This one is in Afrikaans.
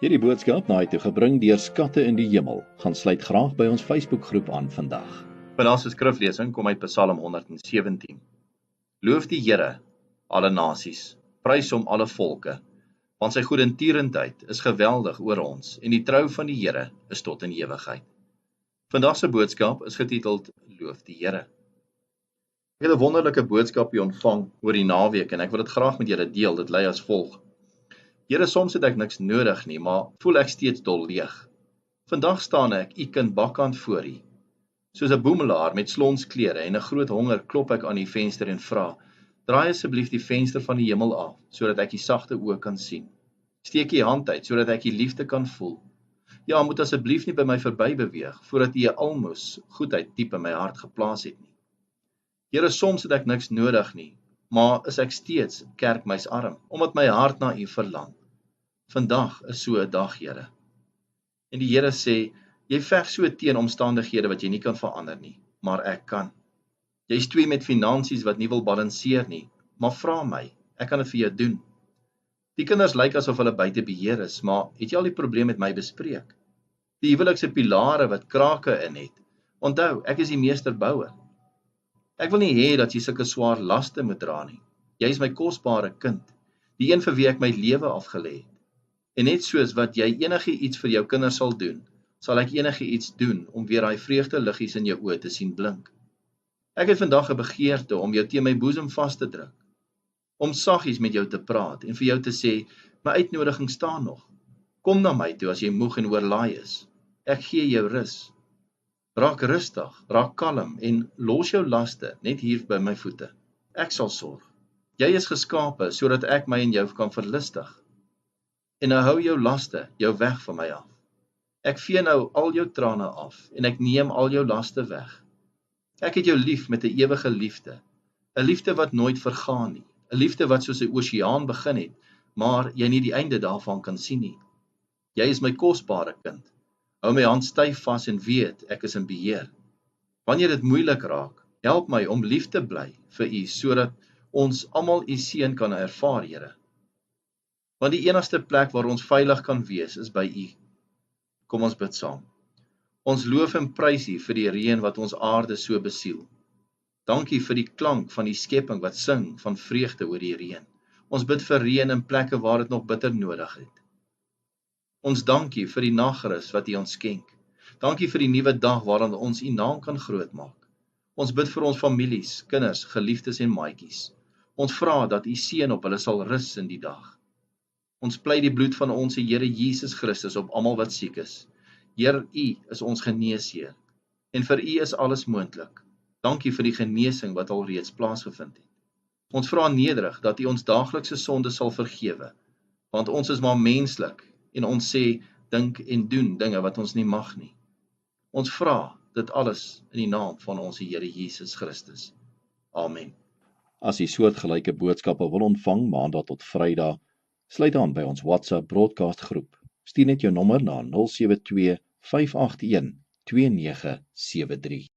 Hierdie boodskap na toe gebring deur Skatte in die Hemel. Gaan sluit graag by ons Facebookgroep aan vandag. Vandag se skriflesing kom uit Psalm 117. Loof die Here, alle nasies, prys hom alle volke, want sy goedertierenheid is geweldig oor ons en die trou van die Here is tot in ewigheid. Vandag se boodskap is getiteld Loof die Here. Ek het 'n wonderlike boodskapie ontvang oor die naweek en ek wil dit graag met julle deel. Dit lui as volg: Here, soms het ek niks nodig nie, maar voel ek steeds dol leeg. Vandag staan ek, u kind bakkant voor u. Soos 'n boemelaar met slonsklere en 'n groot honger klop ek aan die venster en vra: Draai asseblief die venster van die hemel af, sodat ek die sagte oë kan sien. Steek u hand uit, sodat ek die liefde kan voel. Ja, moet asseblief nie by my verby beweeg, voordat u 'n almos goedheid diep in my hart geplaas het nie. Here, soms het ek niks nodig nie, maar is ek steeds kerkmeisarm, omdat my hart na u verlang. Vandag is so 'n dag, Here. En die Here sê, jy veg so teen omstandighede wat jy nie kan verander nie, maar ek kan. Jy stewig met finansies wat nie wil balanseer nie, maar vra my, ek kan dit vir jou doen. Die kinders lyk asof hulle buite beheer is, maar het jy al die probleem met my bespreek? Die huwelikse pilare wat krake in het. Onthou, ek is die meesterbouer. Ek wil nie hê dat jy sulke swaar laste moet dra nie. Jy is my kosbare kind, die een vir wie ek my lewe afgelê het. En net soos wat jy enige iets vir jou kinders sal doen, sal ek enige iets doen om weer daai vreugde liggies in jou oë te sien blink. Ek het vandag 'n begeerte om jou teen my boesem vas te druk, om saggies met jou te praat en vir jou te sê, my uitnodiging staan nog. Kom na my toe as jy moeg en oorlaai is. Ek gee jou rus. Raak rustig, raak kalm en los jou laste net hier by my voete. Ek sal sorg. Jy is geskape sodat ek my en jou kan verlustig. En nou hou jou laste jou weg van my af. Ek vee nou al jou trane af en ek neem al jou laste weg. Ek het jou lief met 'n ewige liefde, 'n liefde wat nooit vergaan nie, 'n liefde wat soos 'n oseaan begin het, maar jy nie die einde daarvan kan sien nie. Jy is my kosbare kind. Hou my hand styf vas en weet, ek is in beheer. Wanneer dit moeilik raak, help my om lief te bly vir u, sodat ons almal u seën kan ervaar, Here. Want die enigste plek waar ons veilig kan wees, is by u. Kom ons bid saam. Ons loof en prys u vir die reën wat ons aarde so besiel. Dankie vir die klank van die skepping wat sing van vreugde oor die reën. Ons bid vir reën in plekke waar dit nog bitter nodig het. Ons dankie vir die nagrus wat u ons skenk. Dankie vir die nuwe dag waarin ons u naam kan grootmaak. Ons bid vir ons families, kinders, geliefdes en maatjies. Ons vra dat u seën op hulle sal rus in die dag. Ons pleit die bloed van ons Here Jesus Christus op almal wat siek is. Heer, u is ons geneesheer. En vir u is alles moontlik. Dankie vir die genesing wat al reeds plaasgevind het. Ons vra nederig dat u ons daaglikse sonde sal vergewe, want ons is maar menslik en ons sê, dink en doen dinge wat ons nie mag nie. Ons vra dit alles in die naam van ons Here Jesus Christus. Amen. As jy soortgelyke boodskappe wil ontvang maandag tot Vrydag, sluit aan by ons WhatsApp broadcast groep. Stuur net jou nommer na 072 581 2973.